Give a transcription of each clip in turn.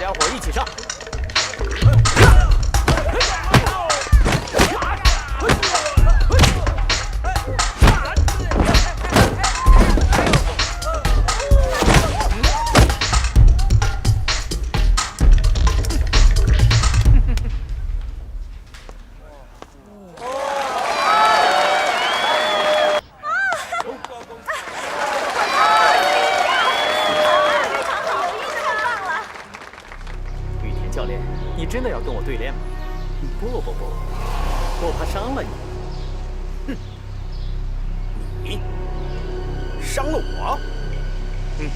家伙一起上！真的要跟我对练吗？不，我怕伤了你。哼，你伤了我？嗯哼。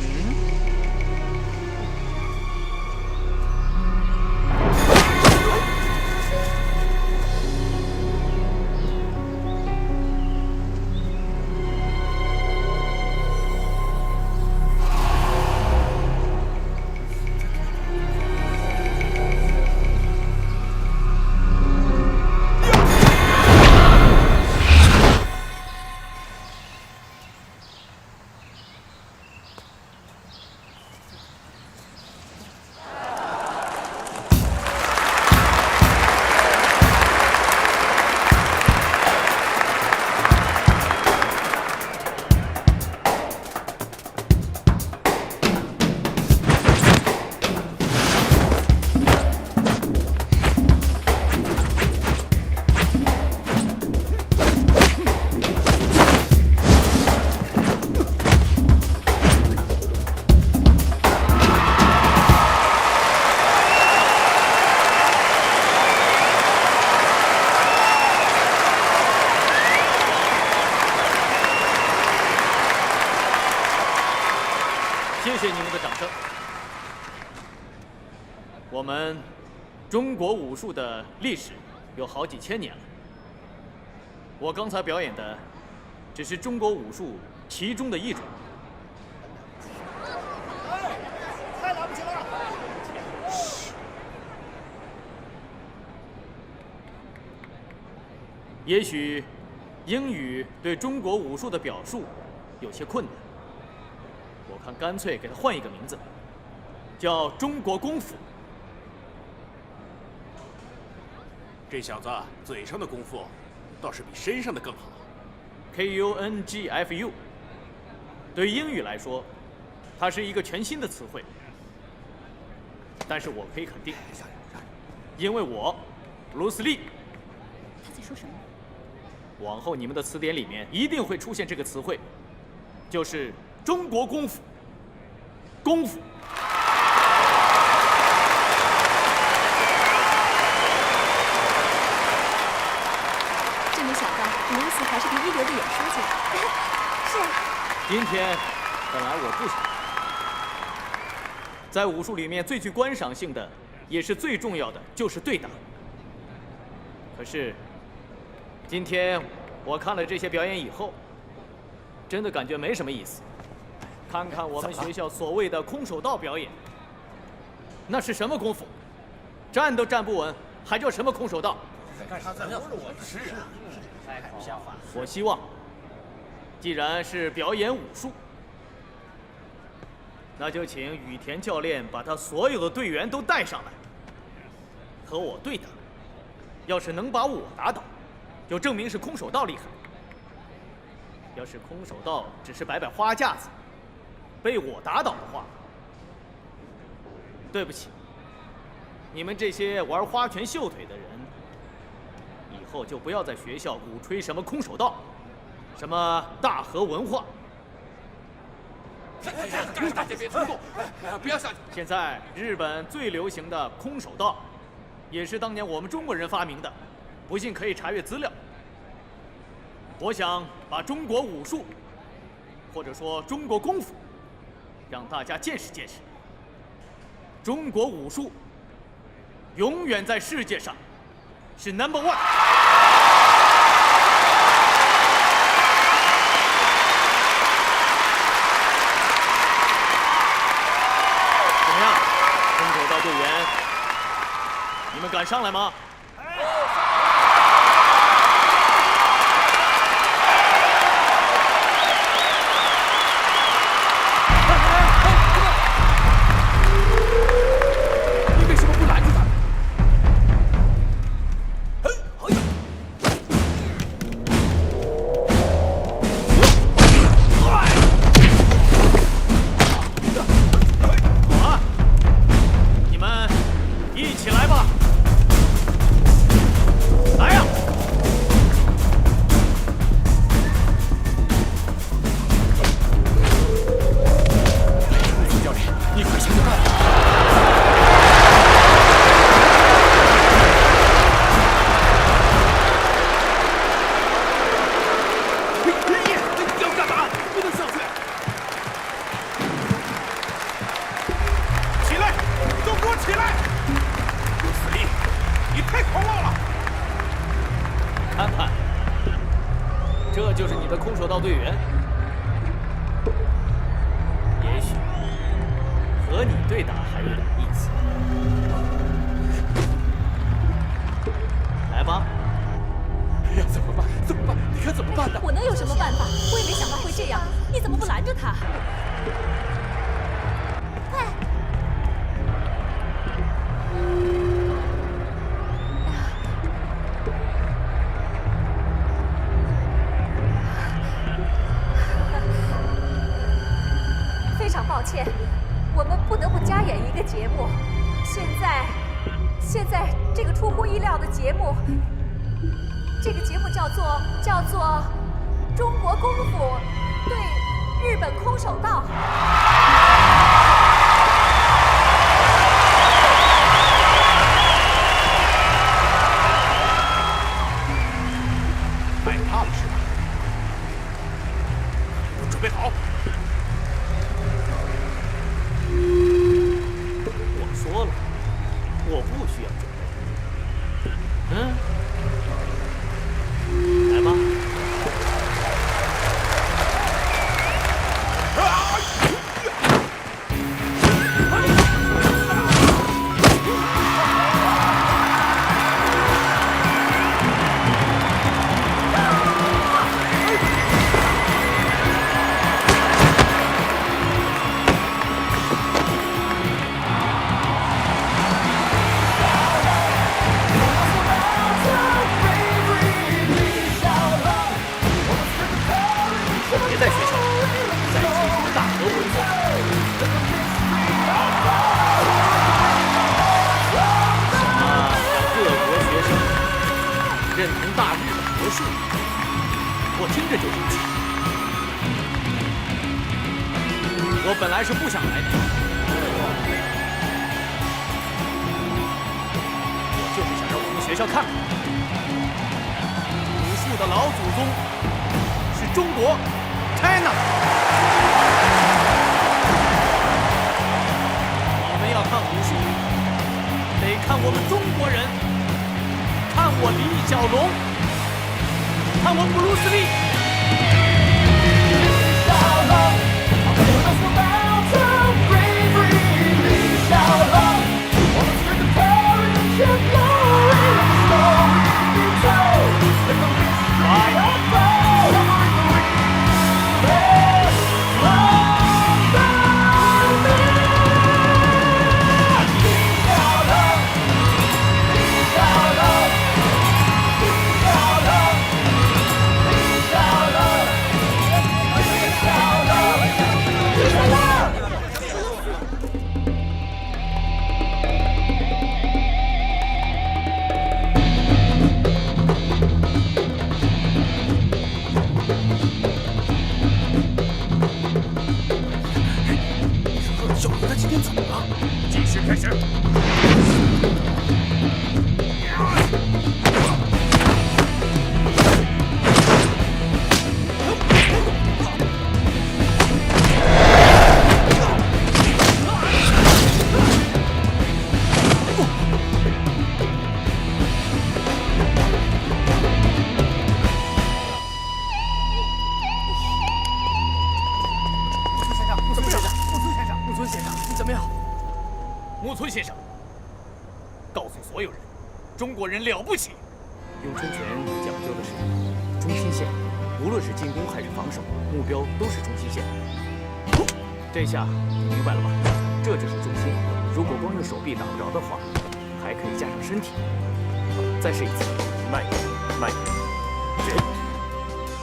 谢谢你们的掌声。我们中国武术的历史有好几千年了。我刚才表演的只是中国武术其中的一种。太了不起了！也许英语对中国武术的表述有些困难。我看干脆给它换一个名字，叫中国功夫。这小子嘴上的功夫，倒是比身上的更好。KUNGFU。对英语来说，它是一个全新的词汇。但是我可以肯定，因为我，布鲁斯利。他在说什么？往后你们的词典里面一定会出现这个词汇，就是中国功夫。功夫。真没想到，布鲁斯还是个一流的演说家。是啊。今天本来我不想，在武术里面最具观赏性的，也是最重要的，就是对打。可是，今天我看了这些表演以后，真的感觉没什么意思。看看我们学校所谓的空手道表演，那是什么功夫？站都站不稳，还叫什么空手道？他在说我的事啊！太不像话！我希望，既然是表演武术，那就请羽田教练把他所有的队员都带上来，和我对打。要是能把我打倒，就证明是空手道厉害；要是空手道只是摆摆花架子，被我打倒的话，对不起，你们这些玩花拳绣腿的人，以后就不要在学校鼓吹什么空手道，什么大和文化。大家别冲动，不要上去。现在日本最流行的空手道，也是当年我们中国人发明的，不信可以查阅资料。我想把中国武术，或者说中国功夫，让大家见识见识。中国武术永远在世界上是 No.1。怎么样，空手道队员，你们敢上来吗？太狂妄了！看看，这就是你的空手道队员。也许和你对打还有点意思。来吧。哎呀，怎么办？怎么办？你看怎么办呢？我能有什么办法？我也没想到会这样，你怎么不拦着他？快！非常抱歉，我们不得不加演一个节目。现在这个出乎意料的节目。这个节目叫做中国功夫对日本空手道。害怕了是吧？都准备好。我说了，我不需要准备。来吧。别在学校，在济州大河为重。各国学生认同大日本国术，我听着就生气。我本来是不想来的，我就是想让我们学校看看，武术的老祖宗是中国 China。你们要看武术，得看我们中国人，看我李小龙，看我布鲁斯利。小龙他今天怎么了？计时开始。木村先生，告诉所有人，中国人了不起。咏春拳讲究的是中心线，无论是进攻还是防守，目标都是中心线。这下你明白了吧？这就是重心。如果光用手臂打不着的话，还可以加上身体。再试一次，慢一点，慢一点。对，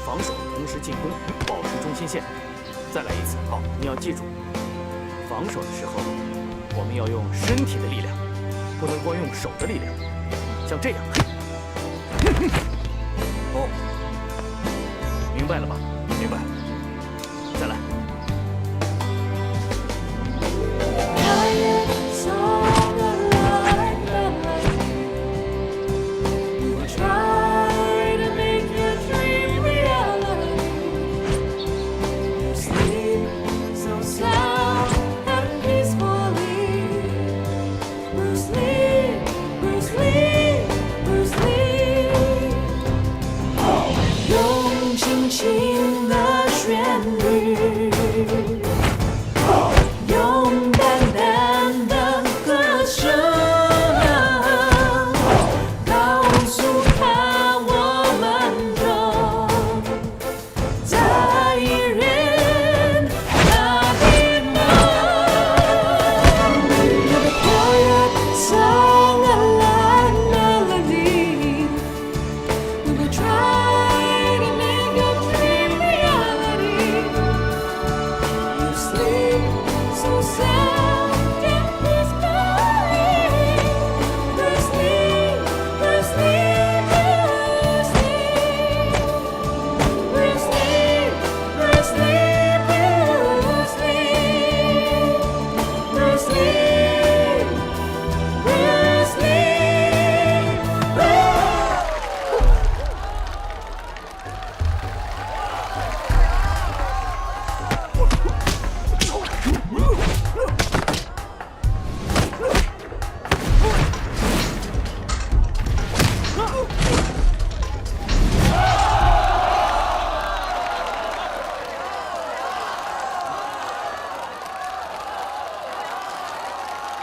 防守同时进攻，保持中心线。再来一次。好，你要记住，防守的时候。我们要用身体的力量，不能光用手的力量，像这样。哦，明白了吧？明白。再来。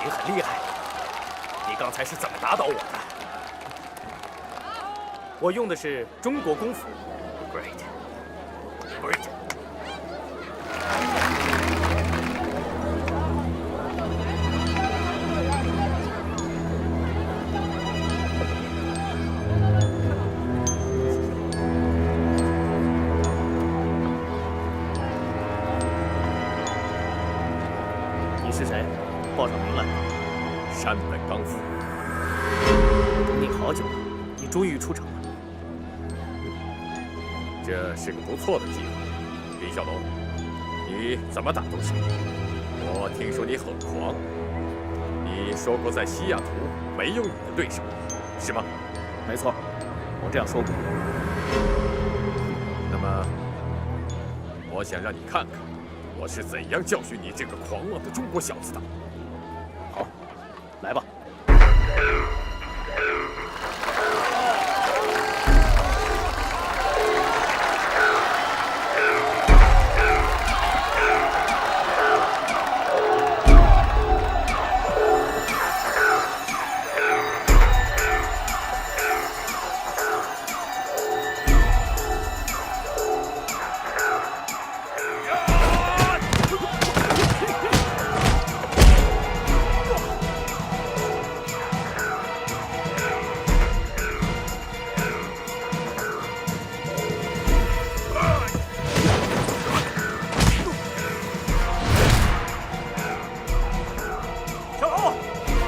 你很厉害，你刚才是怎么打倒我的我用的是中国功夫。 ？Great。你是谁？报上名来。山本刚夫，等你好久了，你终于出场了。这是个不错的机会。李小龙，你怎么打都行。我听说你很狂，你说过在西雅图没有你的对手，是吗？没错，我这样说过。那么，我想让你看看我是怎样教训你这个狂妄的中国小子的。好，来吧。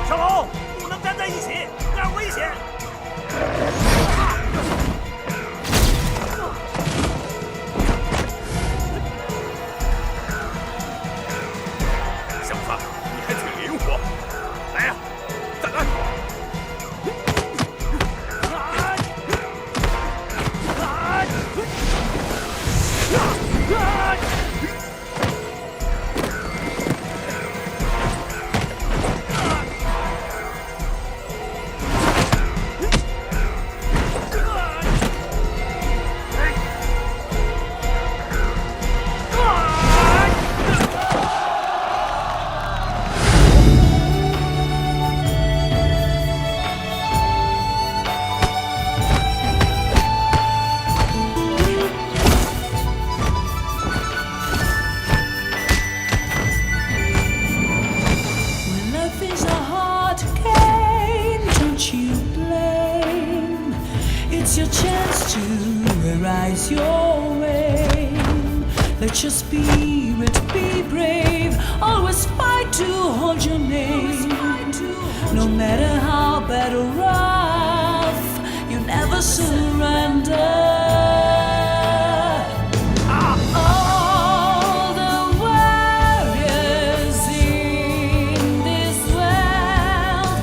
小龙，不能站在一起，那儿危险。小子，你还挺灵活，来呀，再来！It's your chance to arise your way. Let your spirit be brave. Always fight to hold your name. No matter how bad or rough, you never surrender. All the warriors in this world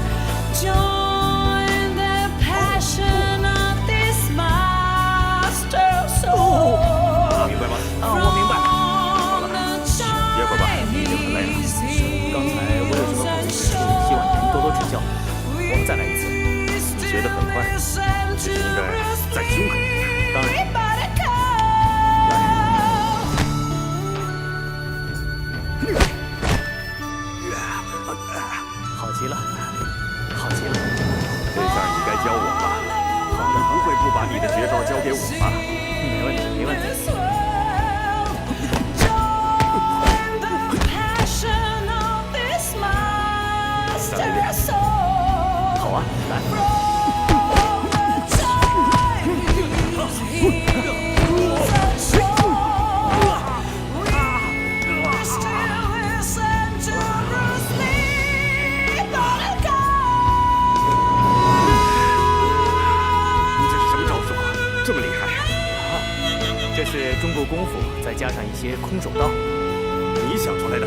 join the passion of this master soul. 明白吗？我明白。好了，歇会儿吧，你已经很累了。刚才我有什么不足之处，希望你能多多指教。我们再来一次。你学得很快，只是应该再凶狠一点。当然。好极了，好极了。这下你该教我了。你不会不把你的绝招交给我吧？没问题，没问题。好啊，来。你这是什么招数啊？这么厉害？这是中国功夫，再加上一些空手道。你想出来的？